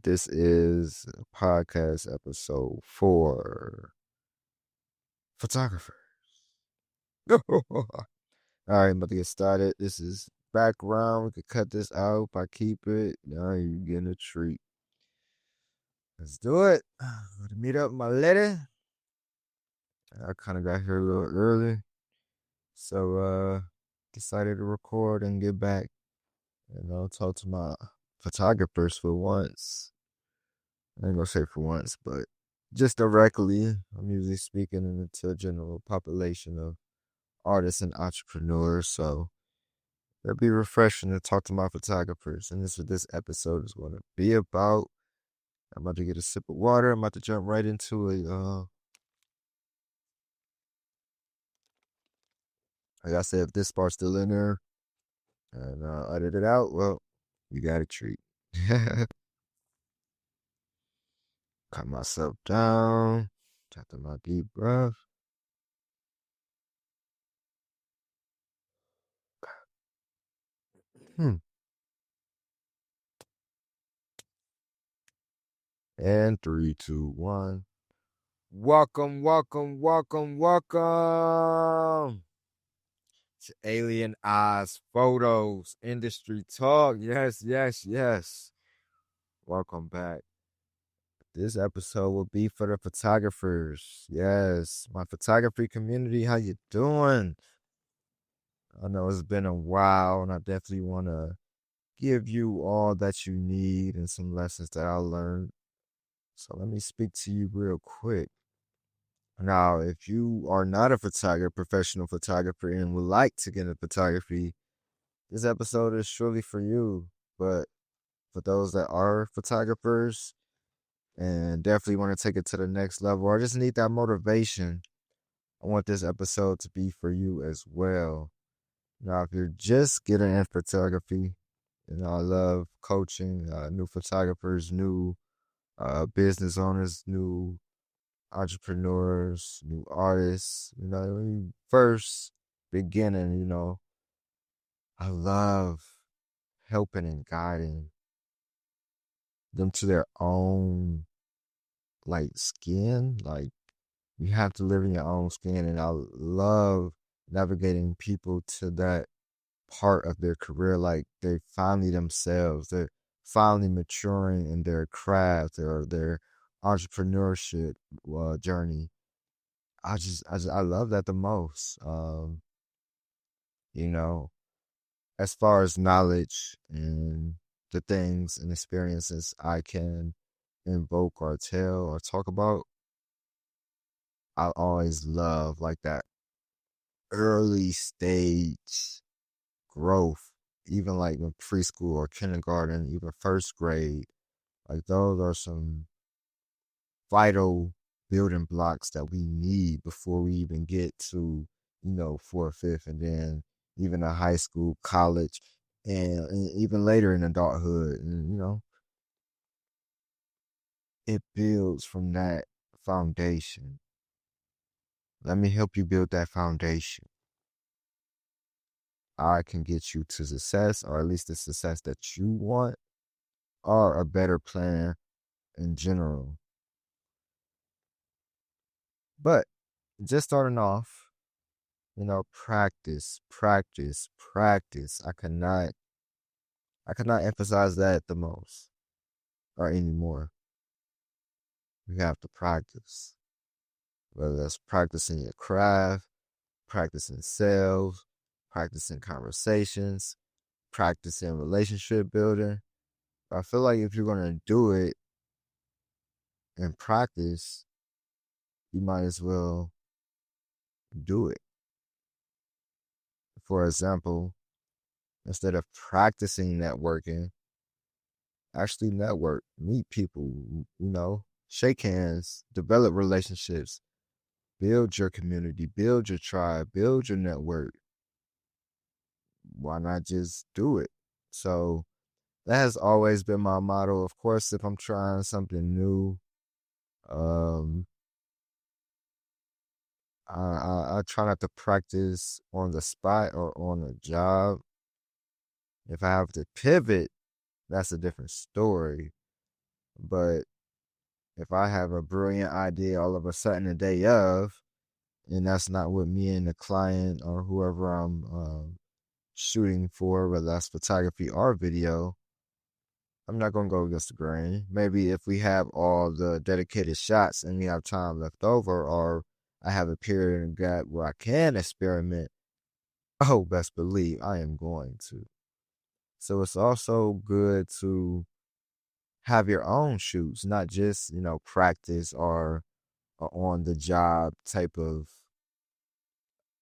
This is podcast episode for photographer. All right, I'm about to get started. This is background. We could cut this out if I keep it. Now you're getting a treat. Let's do it. To meet up with my lady. I kind of got here a little early. So decided to record and get back and I'll talk to my photographers for once. I ain't gonna say for once, but just directly. I'm usually speaking into a general population of artists and entrepreneurs, so it'll be refreshing to talk to my photographers. And this is what this episode is going to be about. I'm about to get a sip of water. I'm about to jump right into it. Like I said, if this part's still in there and edit it out, well, you got a treat. Calm myself down. After my deep breath. Hmm. And 3, 2, 1. Welcome, welcome, welcome, welcome to Alien Eyes Photos Industry Talk. Yes, yes, yes. Welcome back. This episode will be for the photographers. Yes, my photography community, how you doing? I know it's been a while, and I definitely want to give you all that you need and some lessons that I learned. So let me speak to you real quick. Now, if you are not a photographer, professional photographer, and would like to get into photography, this episode is surely for you. But for those that are photographers and definitely want to take it to the next level, or just need that motivation, I want this episode to be for you as well. Now, if you're just getting into photography, I love coaching new photographers, new business owners, new entrepreneurs, new artists, when you first beginning, I love helping and guiding them to their own skin. Like you have to live in your own skin. And I love navigating people to that part of their career. Like they finally themselves, they're finally maturing in their craft or their entrepreneurship journey. I love that the most. You know, as far as knowledge and the things and experiences I can invoke or tell or talk about, I always love like that early stage growth, even like in preschool or kindergarten, even first grade. Like those are some vital building blocks that we need before we even get to, fourth, fifth, and then even a high school, college, and even later in adulthood. And, it builds from that foundation. Let me help you build that foundation. I can get you to success, or at least the success that you want, or a better plan in general. But just starting off, practice, practice, practice. I cannot emphasize that the most or anymore. You have to practice. Whether that's practicing your craft, practicing sales, practicing conversations, practicing relationship building. I feel like if you're gonna do it in practice, you might as well do it. For example, instead of practicing networking, actually network, meet people, shake hands, develop relationships, build your community, build your tribe, build your network. Why not just do it? So that has always been my motto. Of course, if I'm trying something new, um, I try not to practice on the spot or on the job. If I have to pivot, that's a different story. But if I have a brilliant idea all of a sudden the day of, and that's not what me and the client or whoever I'm shooting for, whether that's photography or video, I'm not gonna go against the grain. Maybe if we have all the dedicated shots and we have time left over, or I have a period and gap where I can experiment, oh, best believe I am going to. So it's also good to have your own shoots, not just, practice or a on the job type of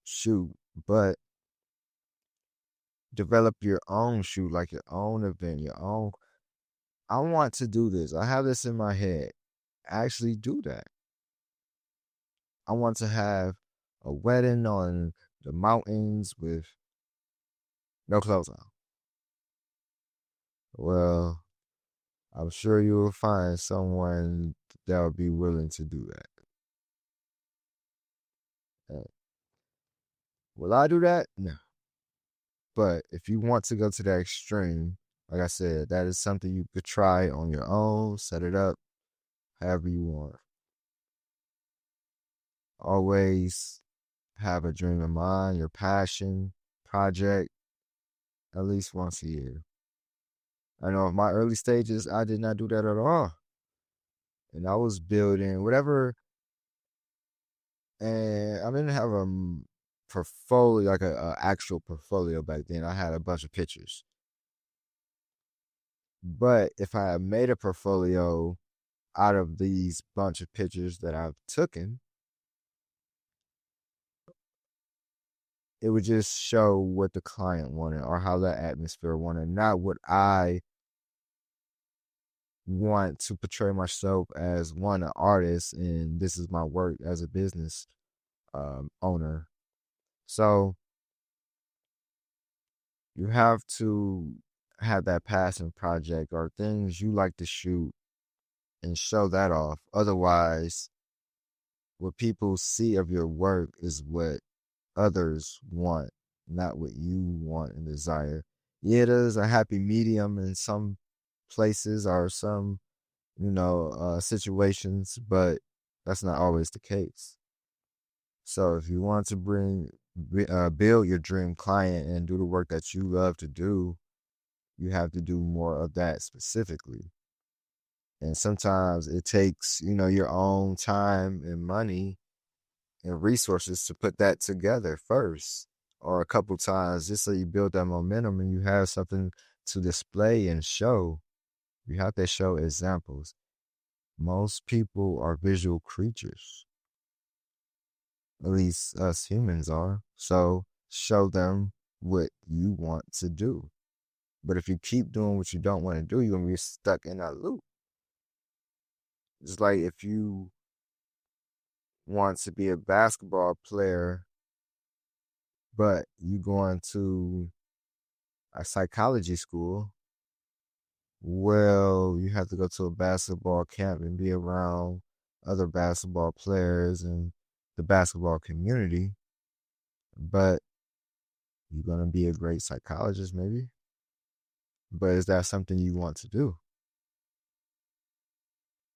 shoot, but develop your own shoot, like your own event, your own. I want to do this. I have this in my head. Actually, do that. I want to have a wedding on the mountains with no clothes on. Well, I'm sure you will find someone that would be willing to do that. Uh, Will I do that? No. But if you want to go to that extreme, like I said, that is something you could try on your own, set it up however you want. Always have a dream in mind, your passion, project, at least once a year. I know in my early stages, I did not do that at all. And I was building whatever, and I didn't have a portfolio, like a actual portfolio back then. I had a bunch of pictures. But if I had made a portfolio out of these bunch of pictures that I've taken, it would just show what the client wanted or how that atmosphere wanted, not what I want to portray myself as one an artist and this is my work as a business owner. So you have to have that passion project or things you like to shoot and show that off. Otherwise, what people see of your work is what others want, not what you want and desire. Yeah, there's a happy medium in some places or some, situations, but that's not always the case. So if you want to build your dream client and do the work that you love to do, you have to do more of that specifically. And sometimes it takes, your own time and money and resources to put that together first, or a couple times, just so you build that momentum and you have something to display and show. You have to show examples. Most people are visual creatures, at least us humans are. So show them what you want to do. But if you keep doing what you don't want to do, you're gonna be stuck in that loop. It's like if you want to be a basketball player, but you going to a psychology school, well, you have to go to a basketball camp and be around other basketball players and the basketball community. But you're gonna be a great psychologist, maybe. But is that something you want to do?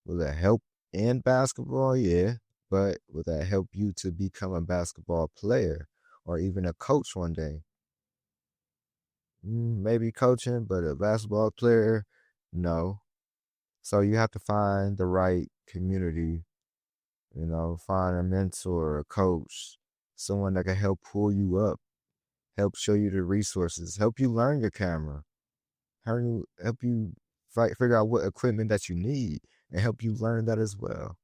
Will that help in basketball? Yeah. But will that help you to become a basketball player or even a coach one day? Maybe coaching, but a basketball player, no. So you have to find the right community, find a mentor, a coach, someone that can help pull you up, help show you the resources, help you learn your camera, help you figure out what equipment that you need and help you learn that as well.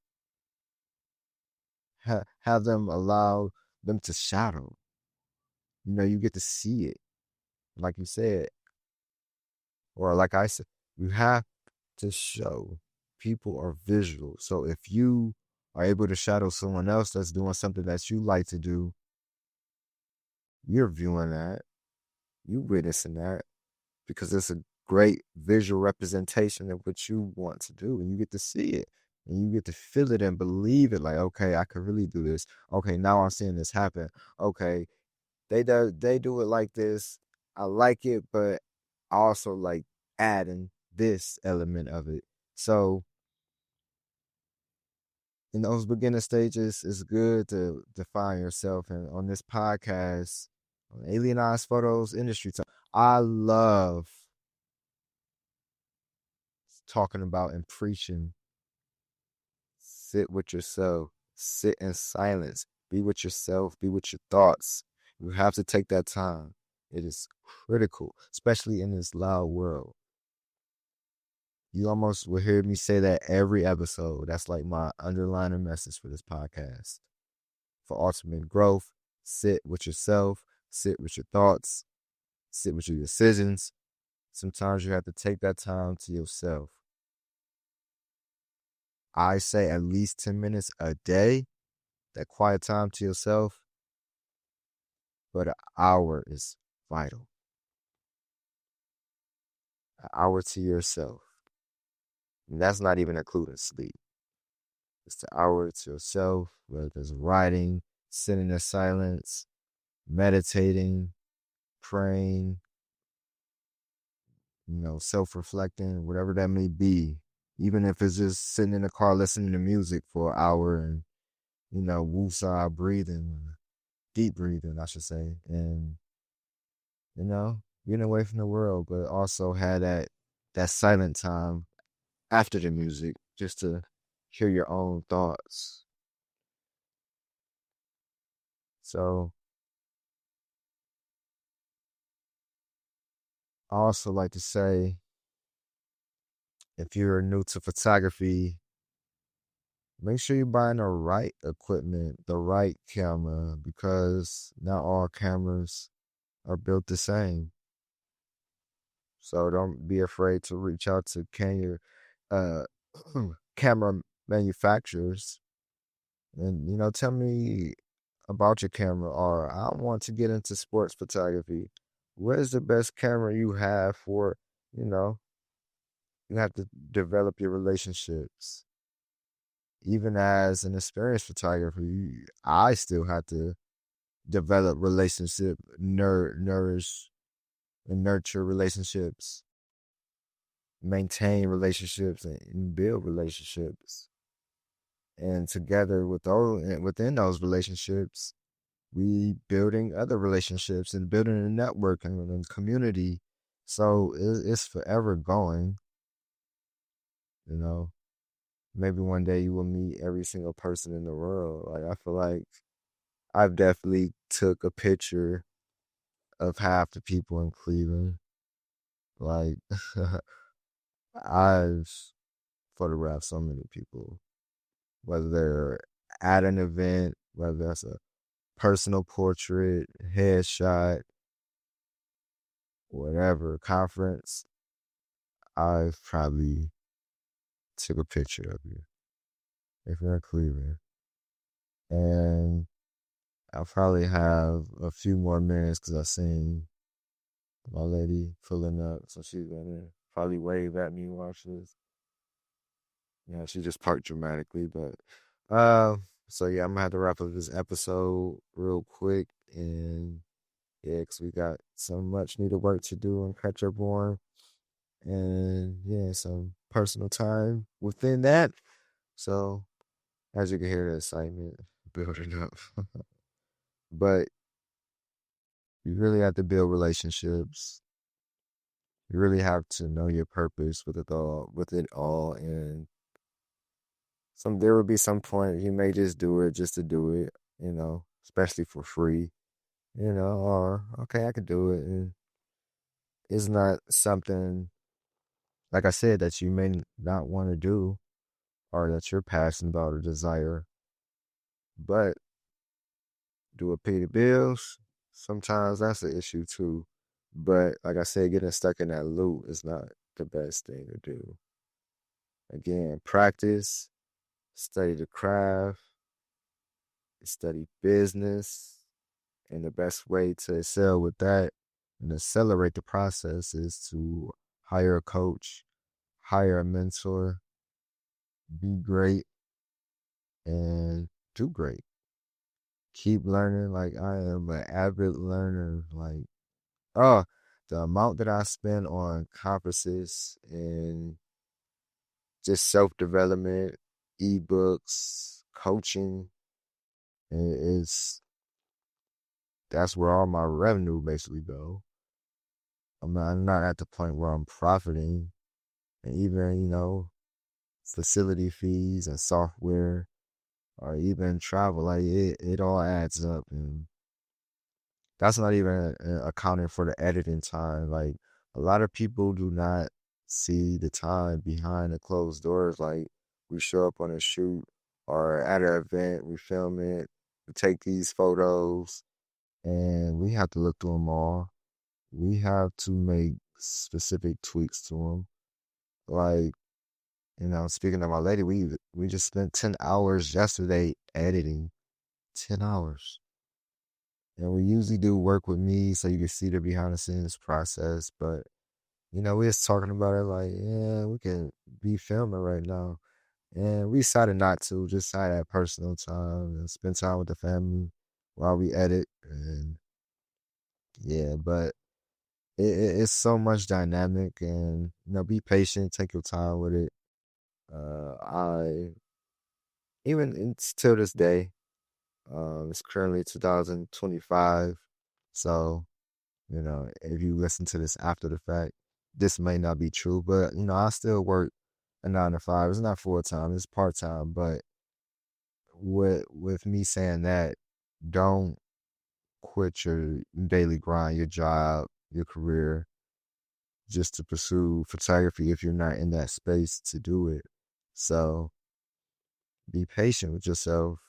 Have them allow them to shadow. You get to see it, like you said, or like I said, you have to show. People are visual. So if you are able to shadow someone else that's doing something that you like to do, you're viewing that, you witnessing that because it's a great visual representation of what you want to do, and you get to see it and you get to feel it and believe it. Like, okay, I could really do this. Okay, now I'm seeing this happen. Okay, they do it like this. I like it, but I also like adding this element of it. So in those beginner stages, it's good to define yourself. And on this podcast, on Alien Eyes Photos Industry Talk, I love talking about and preaching. Sit with yourself, sit in silence, be with yourself, be with your thoughts. You have to take that time. It is critical, especially in this loud world. You almost will hear me say that every episode. That's like my underlining message for this podcast. For ultimate growth, sit with yourself, sit with your thoughts, sit with your decisions. Sometimes you have to take that time to yourself. I say at least 10 minutes a day, that quiet time to yourself, but an hour is vital. An hour to yourself. And that's not even including sleep. It's the hour to yourself, whether it's writing, sitting in silence, meditating, praying, self-reflecting, whatever that may be. Even if it's just sitting in the car listening to music for an hour and, woosah breathing, deep breathing, I should say. And, getting away from the world, but also had that silent time after the music just to hear your own thoughts. So I also like to say, if you're new to photography, make sure you're buying the right equipment, the right camera, because not all cameras are built the same. So don't be afraid to reach out to uh, camera manufacturers and, tell me about your camera, or I want to get into sports photography. What is the best camera you have for, you know, you have to develop your relationships. Even as an experienced photographer, I still have to develop relationship, nourish and nurture relationships, maintain relationships, and build relationships. And together with within those relationships, we building other relationships and building a network and community. So it's forever going. You know, maybe one day you will meet every single person in the world. Like I feel like I've definitely took a picture of half the people in Cleveland. Like I've photographed so many people, whether they're at an event, whether that's a personal portrait, headshot, whatever, conference. I've probably took a picture of you if you're in Cleveland. And I'll probably have a few more minutes because I seen my lady pulling up, so she's gonna probably wave at me while she's. Yeah, she just parked dramatically, but so yeah, I'm gonna have to wrap up this episode real quick, and yeah, because we got so much needed work to do and catch up on, and yeah, some personal time within that. So as you can hear, the excitement building up, but you really have to build relationships. You really have to know your purpose with it all, and there will be some point you may just do it just to do it, especially for free, or okay, I could do it, and it's not something like I said that you may not want to do or that you're passionate about or desire, but do it pay the bills? Sometimes that's an issue too. But like I said, getting stuck in that loop is not the best thing to do. Again, practice, study the craft, study business, and the best way to excel with that and accelerate the process is to hire a coach, hire a mentor, be great, and do great. Keep learning. Like I am an avid learner. Like, oh, the amount that I spend on conferences and just self-development, ebooks, coaching. It's that's where all my revenue basically go. I'm not at the point where I'm profiting, and even facility fees and software or even travel, like it all adds up, and that's not even accounting for the editing time. Like a lot of people do not see the time behind the closed doors. Like we show up on a shoot or at an event, we film it, we take these photos, and we have to look through them all. We have to make specific tweaks to them. Like, speaking of my lady, we just spent 10 hours yesterday editing. 10 hours. And we usually do work with me so you can see the behind the scenes process. But, we was talking about it like, yeah, we can be filming right now. And we decided not to, just had that personal time and spend time with the family while we edit. And yeah, but it's so much dynamic, and, be patient, take your time with it. I, even till this day, it's currently 2025. So, if you listen to this after the fact, this may not be true, but I still work a 9 to 5. It's not full time, it's part time. But with me saying that, don't quit your daily grind, your job, your career, just to pursue photography if you're not in that space to do it. So be patient with yourself,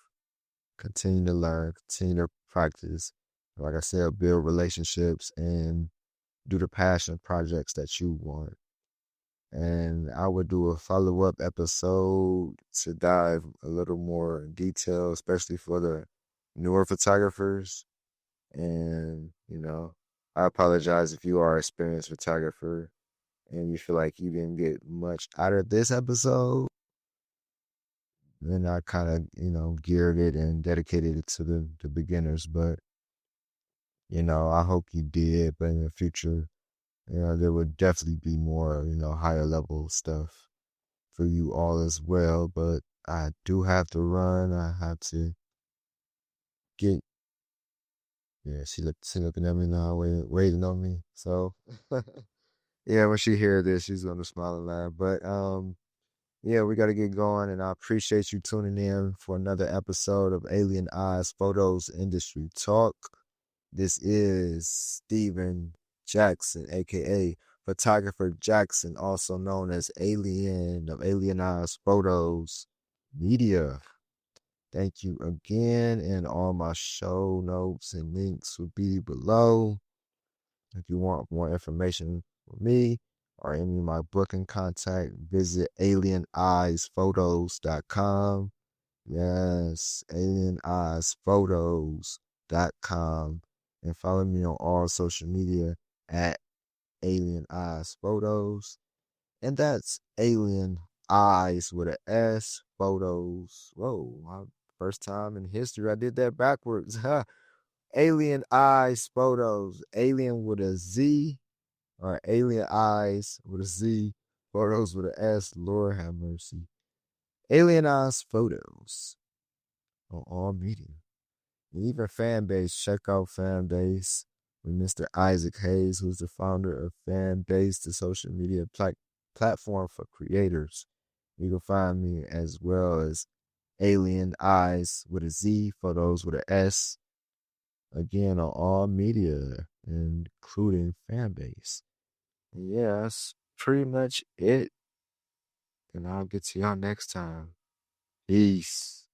continue to learn, continue to practice. Like I said, build relationships and do the passion projects that you want. And I would do a follow-up episode to dive a little more in detail, especially for the newer photographers. And, I apologize if you are an experienced photographer and you feel like you didn't get much out of this episode. Then I kind of, geared it and dedicated it to the beginners. But, I hope you did. But in the future, there would definitely be more, higher level stuff for you all as well. But I do have to run. I have to get, yeah, she looking at me now, waiting on me. So, yeah, when she hear this, she's gonna smile and laugh. But yeah, we got to get going, and I appreciate you tuning in for another episode of Alien Eyes Photos Industry Talk. This is Steven Jackson, aka Photographer Jackson, also known as Alien of Alien Eyes Photos Media. Thank you again, and all my show notes and links will be below. If you want more information from me or any of my booking contact, visit alieneyesphotos.com. Yes, alieneyesphotos.com. And follow me on all social media at Alien Eyes Photos. And that's Alien Eyes with an S, Photos. Whoa, my first time in history I did that backwards. Alien Eyes Photos. Alien with a Z, or Alien Eyes with a Z, Photos with an S. Lord have mercy. Alien Eyes Photos on all media. And even fan base, check out fan base with Mr. Isaac Hayes, who's the founder of Fan Base, the social media platform for creators. You can find me as well as Alien Eyes with a Z, Photos with an S. Again, on all media, including fan base. And yeah, that's pretty much it. And I'll get to y'all next time. Peace.